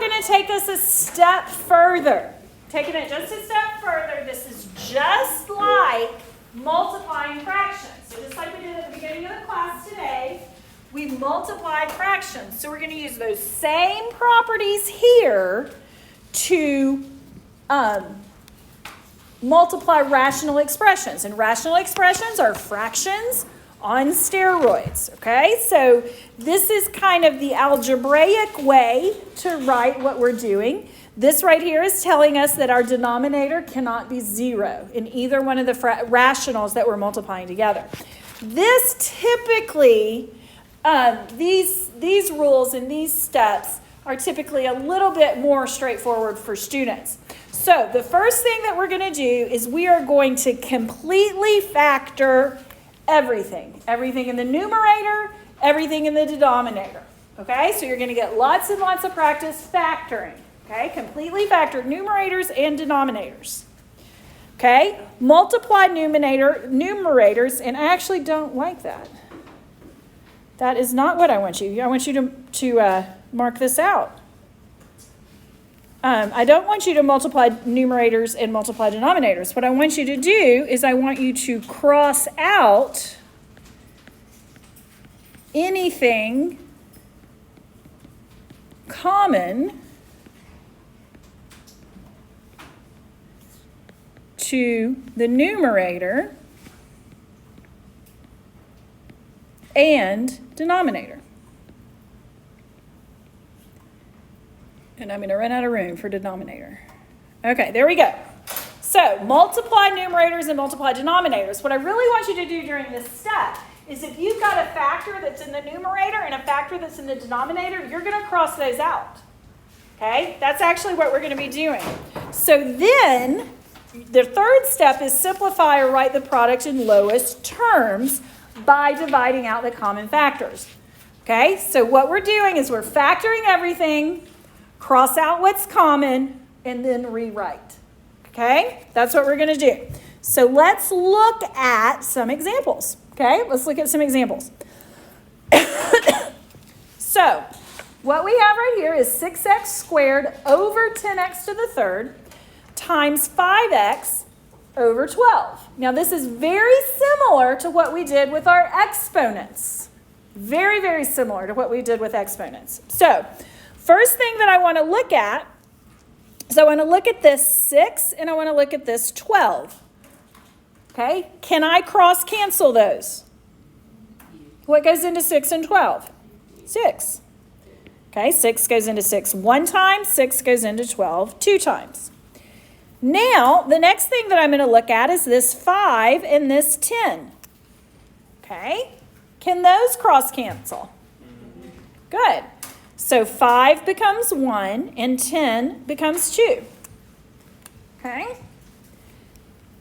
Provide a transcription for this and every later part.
going to take us a step further. Taking it just a step further, this is just like multiplying fractions. So just like we did at the beginning of the class today, we multiplied fractions. So we're going to use those same properties here to multiply rational expressions. And rational expressions are fractions on steroids, okay? So this is kind of the algebraic way to write what we're doing. This right here is telling us that our denominator cannot be 0 in either one of the rationals that we're multiplying together. This typically, these rules and these steps are typically a little bit more straightforward for students. So the first thing that we're going to do is we are going to completely factor everything. Everything in the numerator, everything in the denominator. Okay, so you're going to get lots and lots of practice factoring. Okay, completely factor numerators and denominators. Okay, multiply numerators, and I actually don't like that. That is not what I want you. I want you to mark this out. I don't want you to multiply numerators and multiply denominators. What I want you to do is I want you to cross out anything common to the numerator and denominator. And I'm going to run out of room for denominator. Okay, there we go. So multiply numerators and multiply denominators. What I really want you to do during this step is if you've got a factor that's in the numerator and a factor that's in the denominator, you're going to cross those out. Okay, that's actually what we're going to be doing. So then the third step is simplify or write the product in lowest terms by dividing out the common factors. Okay, so what we're doing is we're factoring everything, cross out what's common, and then rewrite. Okay, that's what we're going to do. So let's look at some examples. Okay, let's look at some examples. So what we have right here is 6x squared over 10x to the third times 5x over 12. Now this is very similar to what we did with our exponents. Very, very similar to what we did with exponents. So first thing that I want to look at is I want to look at this 6 and I want to look at this 12. Okay, can I cross cancel those? What goes into 6 and 12? 6. Okay, 6 goes into 6 one time, 6 goes into 12 two times. Now, the next thing that I'm going to look at is this 5 and this 10. Okay, can those cross cancel? Good. So 5 becomes 1 and 10 becomes 2. Okay.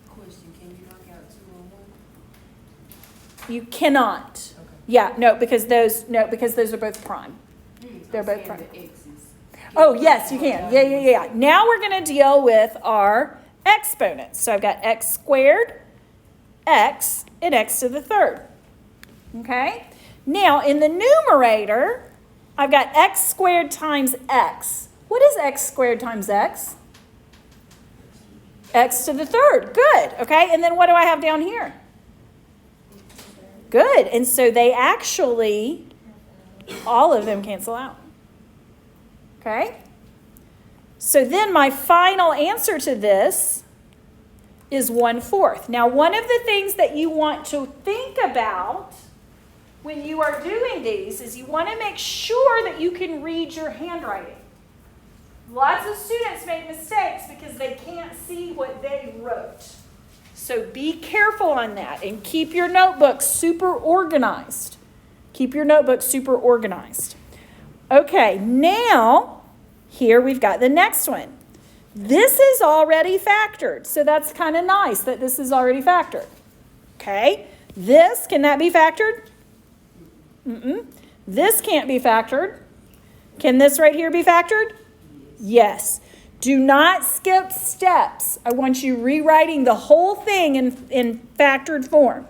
Question, can you knock out 2 and 1? You cannot. Okay. Yeah, no, because those are both prime. They're both prime. The X's. Oh, yes, you can. Yeah. Now we're going to deal with our exponents. So I've got x squared, x, and x to the third. Okay? Now, in the numerator, I've got x squared times x. What is x squared times x? X to the third. Good. Okay, and then what do I have down here? Good. And so they actually, all of them cancel out. Okay? So then my final answer to this is 1/4. Now, one of the things that you want to think about when you are doing these is you want to make sure that you can read your handwriting. Lots of students make mistakes because they can't see what they wrote. So be careful on that and keep your notebook super organized. Keep your notebook super organized. Okay, now here we've got the next one. This is already factored, so that's kind of nice that this is already factored. Okay, this, can that be factored? This can't be factored. Can this right here be factored? Yes. Do not skip steps. I want you rewriting the whole thing in factored form.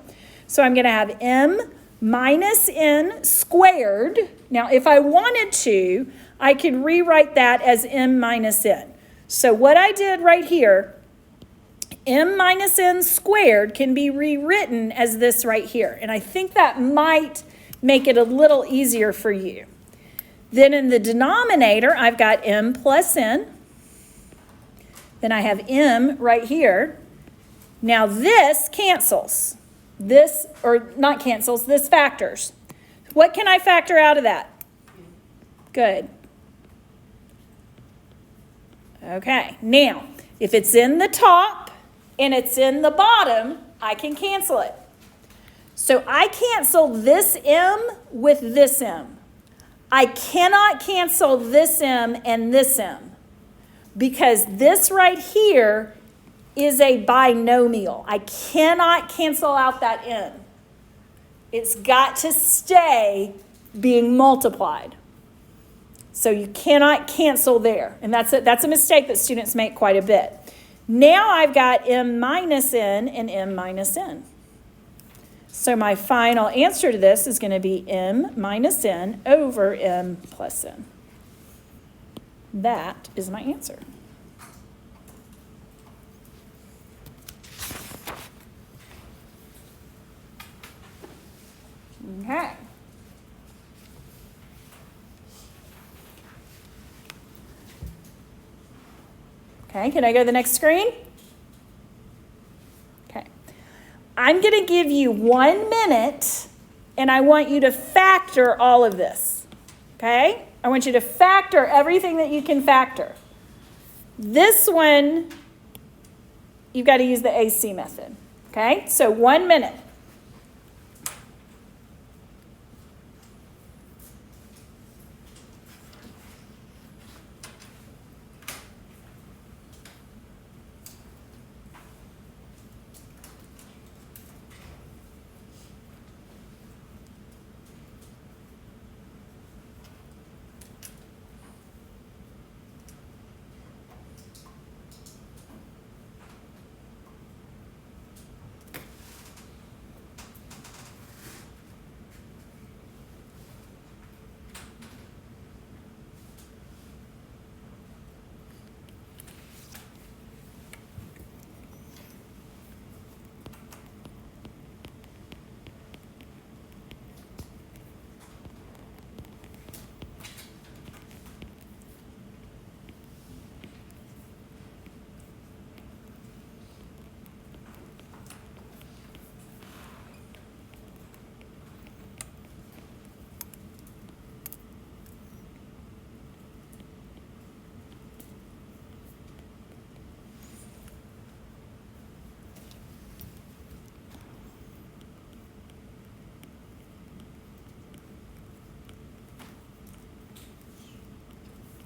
So I'm going to have m minus n squared. Now, if I wanted to, I could rewrite that as m minus n. So what I did right here, m minus n squared can be rewritten as this right here. And I think that might make it a little easier for you. Then in the denominator, I've got m plus n. Then I have m right here. Now this cancels. This, or not cancels, this factors. What can I factor out of that? Good. Okay, now, if it's in the top and it's in the bottom, I can cancel it. So I cancel this m with this m. I cannot cancel this m and this m because this right here is a binomial. I cannot cancel out that n. It's got to stay being multiplied. So you cannot cancel there. And that's a mistake that students make quite a bit. Now I've got m minus n and m minus n. So my final answer to this is going to be m minus n over m plus n. That is my answer. Okay. Okay, can I go to the next screen? Okay. I'm going to give you 1 minute, and I want you to factor all of this. Okay? I want you to factor everything that you can factor. This one, you've got to use the AC method. Okay? So 1 minute.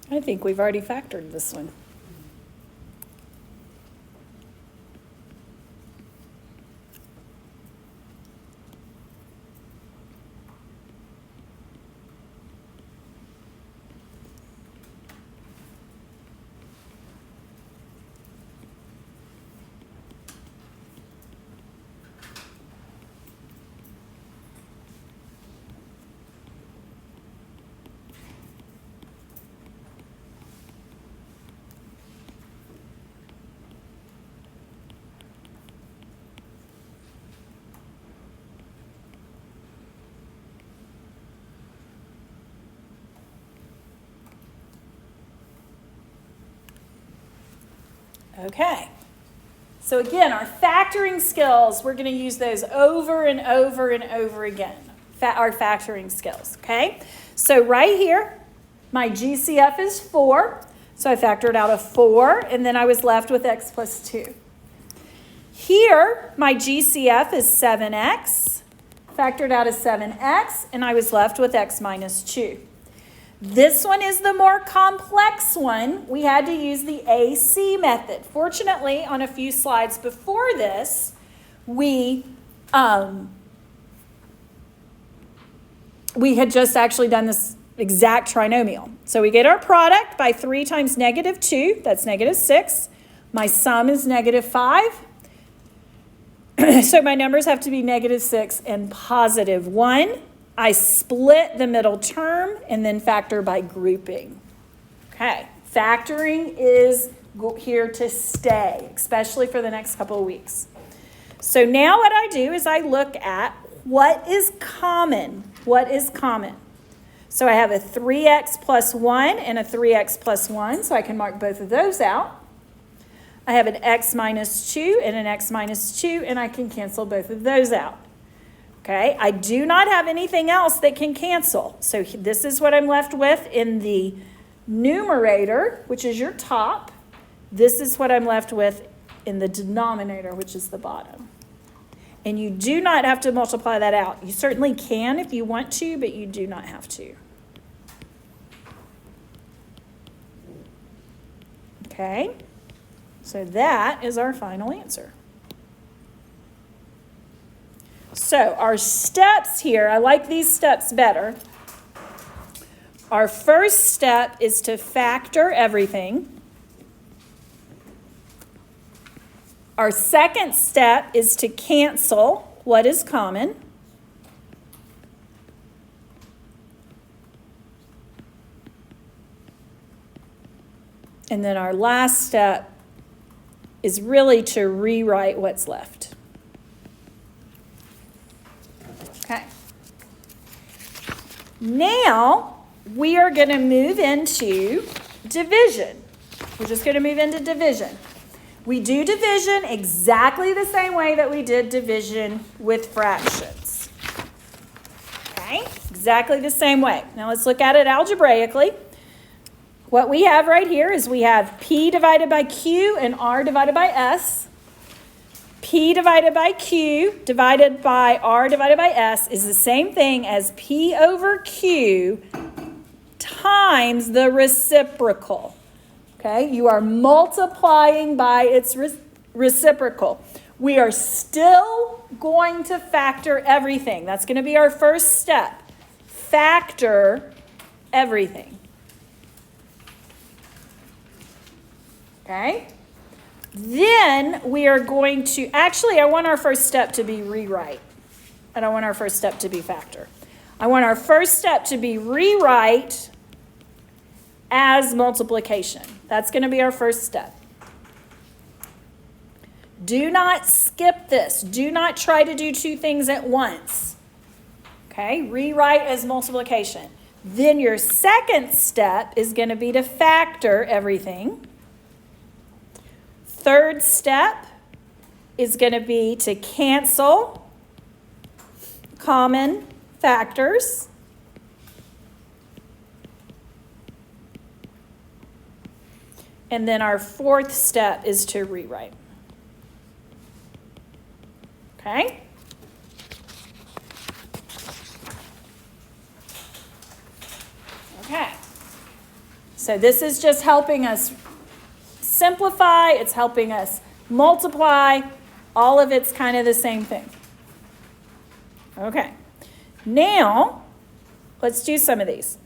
I think we've already factored this one. Okay, so again, our factoring skills, we're going to use those over and over and over again, our factoring skills, okay? So right here, my GCF is 4, so I factored out a 4, and then I was left with x plus 2. Here, my GCF is 7x, factored out as 7x, and I was left with x minus 2. This one is the more complex one. We had to use the AC method. Fortunately, on a few slides before this, we had just actually done this exact trinomial. So we get our product by 3 times negative 2. That's negative 6. My sum is negative 5. So my numbers have to be negative 6 and positive 1. I split the middle term and then factor by grouping. Okay, factoring is here to stay, especially for the next couple of weeks. So now what I do is I look at what is common. What is common? So I have a 3x plus 1 and a 3x plus 1, so I can mark both of those out. I have an x minus 2 and an x minus 2, and I can cancel both of those out. Okay, I do not have anything else that can cancel. So this is what I'm left with in the numerator, which is your top. This is what I'm left with in the denominator, which is the bottom. And you do not have to multiply that out. You certainly can if you want to, but you do not have to. Okay, so that is our final answer. So our steps here, I like these steps better. Our first step is to factor everything. Our second step is to cancel what is common. And then our last step is really to rewrite what's left. Okay. Now we are going to move into division. We're just going to move into division. We do division exactly the same way that we did division with fractions. Okay, exactly the same way. Now let's look at it algebraically. What we have right here is we have P divided by Q and R divided by S. P divided by Q divided by R divided by S is the same thing as P over Q times the reciprocal. Okay, you are multiplying by its reciprocal. We are still going to factor everything. That's going to be our first step. Factor everything. Okay? Then we are going to, actually, I want our first step to be rewrite. I don't want our first step to be factor. I want our first step to be rewrite as multiplication. That's going to be our first step. Do not skip this. Do not try to do two things at once. Okay, rewrite as multiplication. Then your second step is going to be to factor everything. Third step is going to be to cancel common factors. And then our fourth step is to rewrite. Okay? Okay. So this is just helping us simplify. It's helping us multiply. All of it's kind of the same thing. Okay. Now, let's do some of these.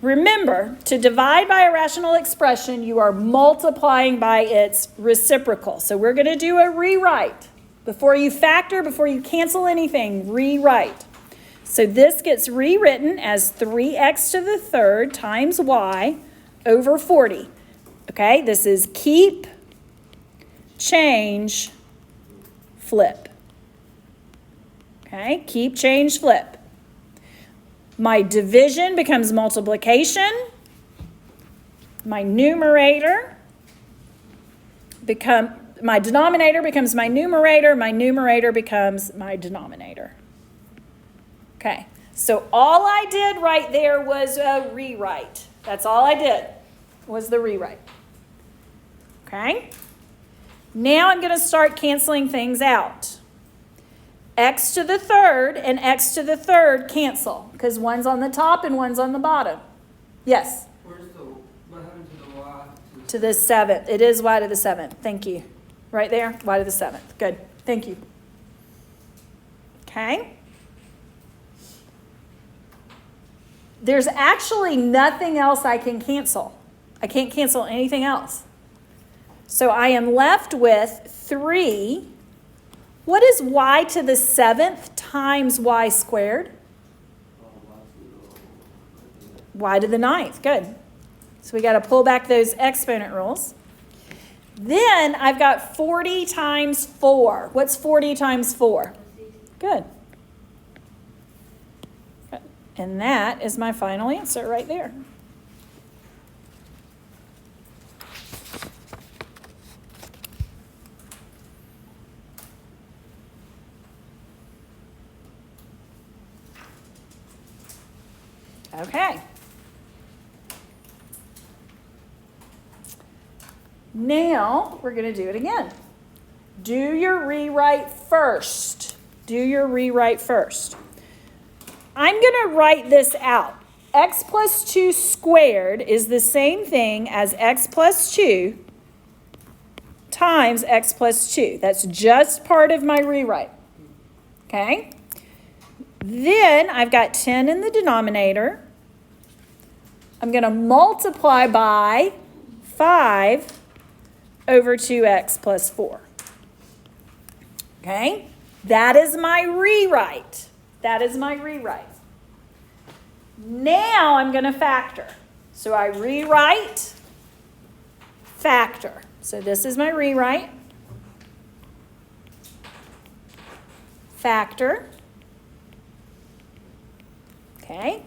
Remember, to divide by a rational expression, you are multiplying by its reciprocal. So we're going to do a rewrite. Before you factor, before you cancel anything, rewrite. So this gets rewritten as 3x to the third times y over 40. Okay, this is keep, change, flip. Okay, keep, change, flip. My division becomes multiplication. My numerator my denominator becomes my numerator. My numerator becomes my denominator. Okay, so all I did right there was a rewrite. That's all I did was the rewrite. Okay, now I'm going to start canceling things out. X to the third and x to the third cancel because one's on the top and one's on the bottom. Yes? What happened to the y? To the seventh. It is y to the seventh. Thank you. Right there, y to the seventh. Good. Thank you. Okay. There's actually nothing else I can cancel. I can't cancel anything else. So I am left with 3. What is y to the seventh times y squared? y to the 9th. Good. So we got to pull back those exponent rules. Then I've got 40 times 4. What's 40 times 4? Good. Good. And that is my final answer right there. Okay. Now we're going to do it again. Do your rewrite first. Do your rewrite first. I'm going to write this out. X plus 2 squared is the same thing as x plus 2 times x plus 2. That's just part of my rewrite. Okay? Then I've got 10 in the denominator. I'm going to multiply by 5 over 2x plus 4. Okay? That is my rewrite. That is my rewrite. Now I'm going to factor. So I rewrite, factor. So this is my rewrite. Factor. Okay.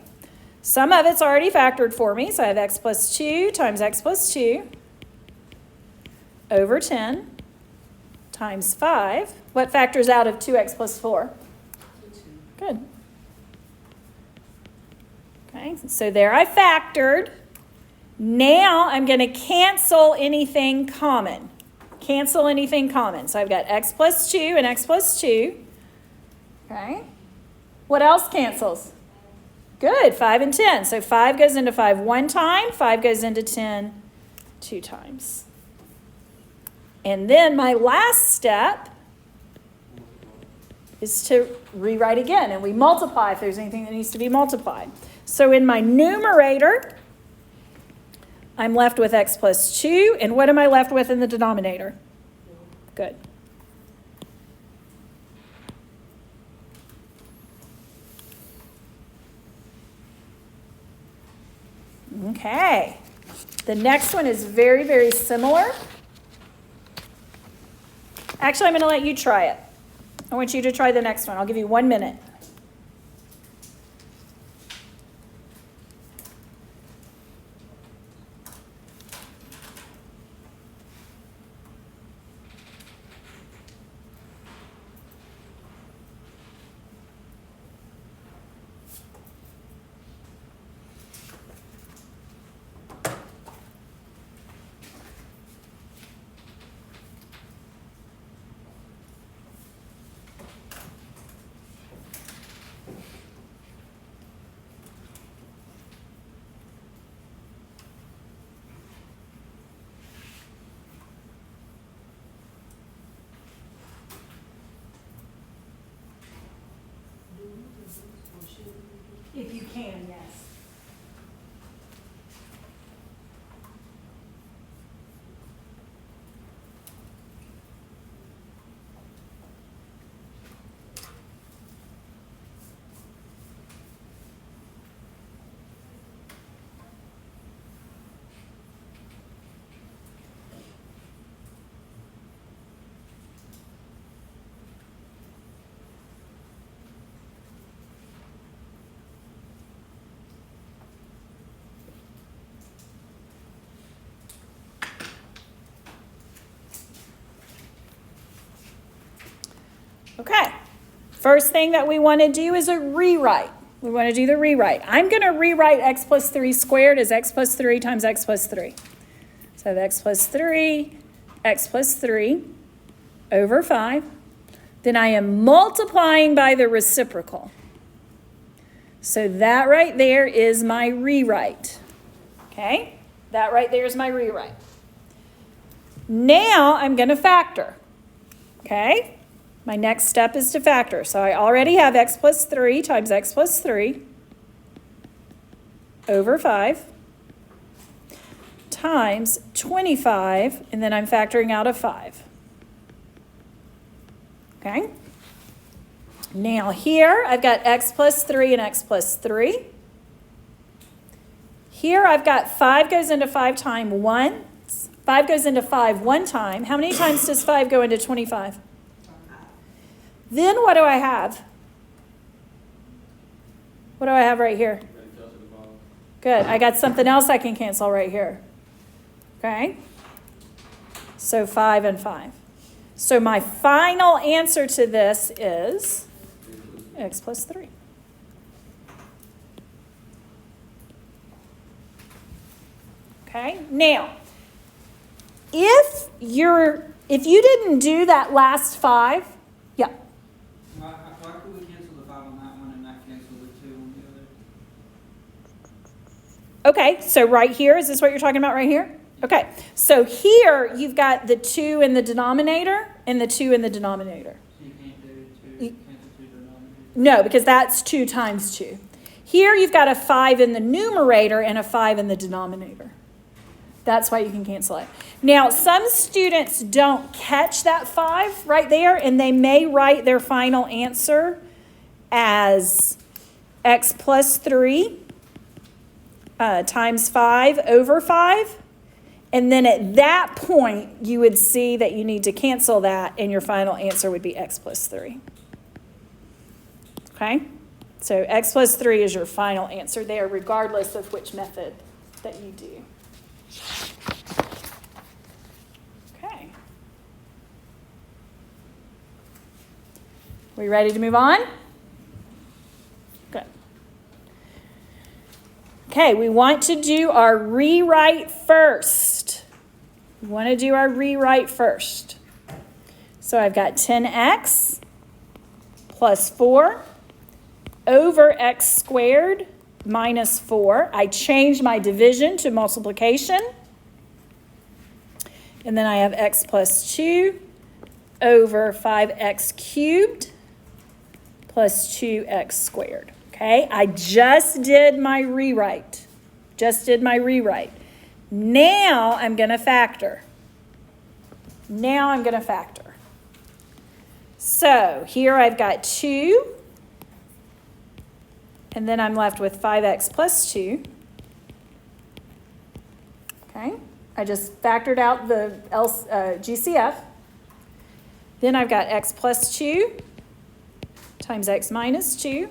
Some of it's already factored for me. So I have x plus 2 times x plus 2 over 10 times 5. What factors out of 2x plus 4? 2. Good. Okay, so there I factored. Now I'm going to cancel anything common. Cancel anything common. So I've got x plus 2 and x plus 2. Okay. What else cancels? Good, 5 and 10. So 5 goes into 5 one time, 5 goes into 10 two times. And then my last step is to rewrite again, and we multiply if there's anything that needs to be multiplied. So in my numerator, I'm left with x plus 2, and what am I left with in the denominator? Good. Okay. The next one is very, very similar. Actually, I'm going to let you try it. I want you to try the next one. I'll give you 1 minute. If you can, yes. Okay, first thing that we want to do is a rewrite. We want to do the rewrite. I'm going to rewrite x plus 3 squared as x plus 3 times x plus 3. So I have x plus 3 over 5. Then I am multiplying by the reciprocal. So that right there is my rewrite. Okay, that right there is my rewrite. Now I'm going to factor. Okay. My next step is to factor. So I already have x plus 3 times x plus 3 over 5 times 25, and then I'm factoring out a 5. Okay? Now here I've got x plus 3 and x plus 3. Here I've got 5 goes into 5 times once. 5 goes into 5 one time. How many times does 5 go into 25? Then what do I have? What do I have right here? Good. I got something else I can cancel right here. Okay? So 5 and 5. So my final answer to this is x plus 3. Okay? Now, if you didn't do that last 5, yeah. Why could we cancel the 5 on that one and not cancel the 2 on the other? Okay, so right here, is this what you're talking about right here? Okay, so here you've got the 2 in the denominator and the 2 in the denominator. So you can't do cancel 2 denominators? No, because that's 2 times 2. Here you've got a 5 in the numerator and a 5 in the denominator. That's why you can cancel it. Now, some students don't catch that 5 right there, and they may write their final answer as x plus 3 times 5 over 5. And then at that point, you would see that you need to cancel that, and your final answer would be x plus 3. Okay? So x plus 3 is your final answer there, regardless of which method that you do. Okay. We ready to move on? Good. Okay, we want to do our rewrite first. We want to do our rewrite first. So I've got 10x plus 4 over x squared minus 4. I changed my division to multiplication. And then I have x plus 2 over 5x cubed plus 2x squared. Okay, I just did my rewrite. Now I'm going to factor. So here I've got 2. And then I'm left with 5x plus 2. Okay, I just factored out the GCF. Then I've got x plus 2 times x minus 2.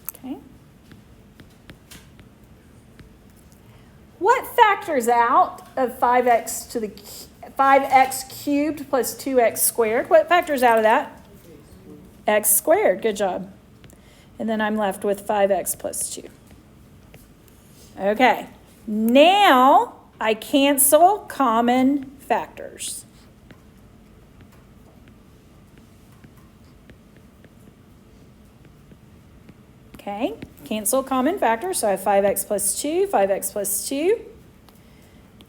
Okay. What factors out of 5x cubed plus 2x squared? What factors out of that? X squared. Good job. And then I'm left with 5x plus 2. Okay. Now I cancel common factors. Okay, cancel common factors. So I have 5x plus 2, 5x plus 2,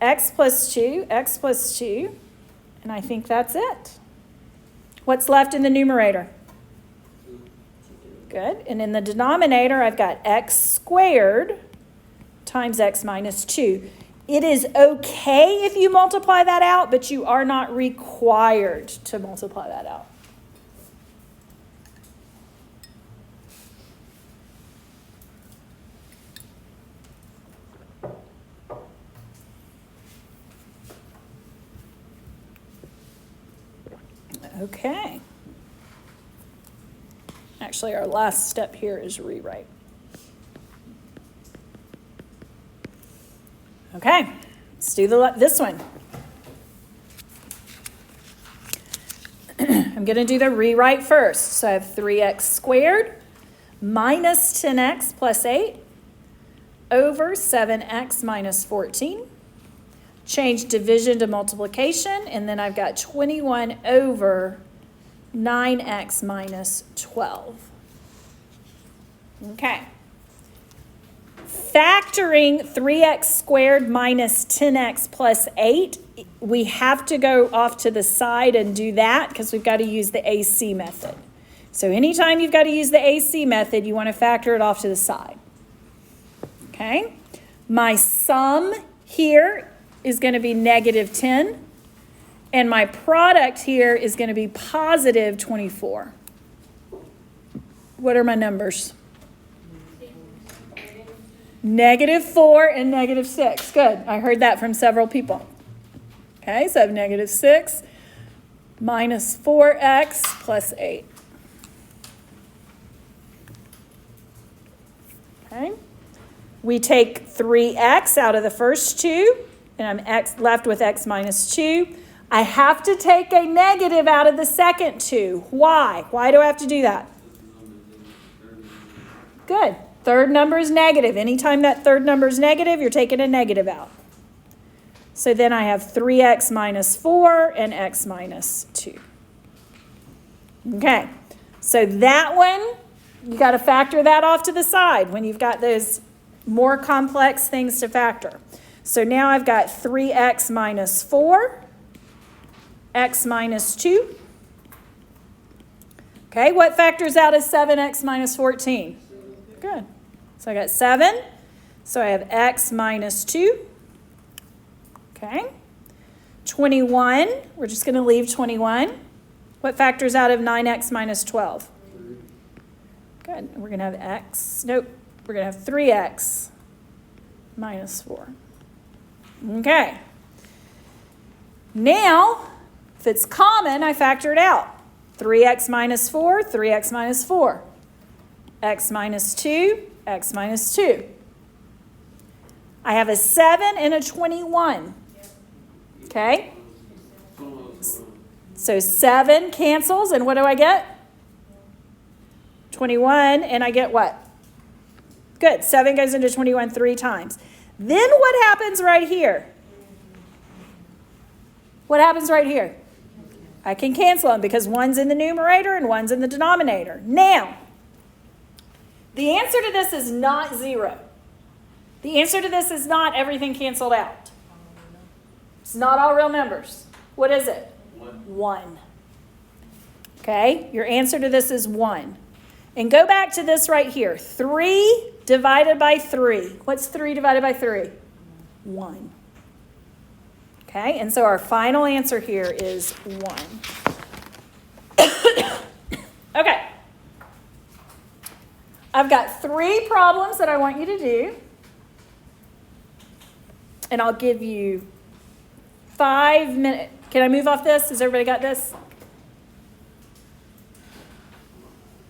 x plus 2, x plus 2, and I think that's it. What's left in the numerator? Good. And in the denominator, I've got x squared times x minus 2. It is okay if you multiply that out, but you are not required to multiply that out. Okay. Actually, our last step here is rewrite. Okay, let's do this one. I'm going to do the rewrite first. So I have 3x squared minus 10x plus 8 over 7x minus 14. Change division to multiplication, and then I've got 21 over 9x minus 12. Okay. Factoring 3x squared minus 10x plus 8, we have to go off to the side and do that because we've got to use the AC method. So anytime you've got to use the AC method, you want to factor it off to the side. Okay? My sum here is going to be negative 10, and my product here is going to be positive 24. What are my numbers? -4 and -6. Good. I heard that from several people. Okay, so I have -6 minus 4x plus 8. Okay. We take 3x out of the first two, and I'm left with x minus 2. I have to take a negative out of the second two. Why? Why do I have to do that? Good. Third number is negative. Anytime that third number is negative, you're taking a negative out. So then I have 3x minus 4 and x minus 2. Okay. So that one, you got to factor that off to the side when you've got those more complex things to factor. So now I've got 3x minus 4, x minus 2. Okay, what factors out as 7x minus 14? Good. So I got 7. So I have x minus 2. Okay. 21. We're just going to leave 21. What factors out of 9x minus 12? Good. We're going to have x. Nope. We're going to have 3x minus 4. Okay. Now, if it's common, I factor it out. 3x minus 4, 3x minus 4. X minus 2, x minus 2. I have a 7 and a 21. Okay? So 7 cancels, and what do I get? 21, and I get what? Good. 7 goes into 21 3 times. Then what happens right here? What happens right here? I can cancel them because one's in the numerator and one's in the denominator. Now, the answer to this is not 0. The answer to this is not everything canceled out. It's not all real numbers. What is it? 1. Okay, your answer to this is 1. And go back to this right here. 3 divided by 3. What's 3 divided by 3? 1. Okay, and so our final answer here is 1. Okay. I've got 3 problems that I want you to do. And I'll give you 5 minutes. Can I move off this? Has everybody got this?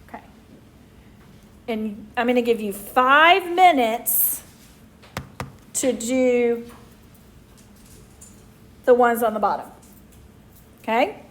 Okay. And I'm going to give you 5 minutes to do the ones on the bottom. Okay?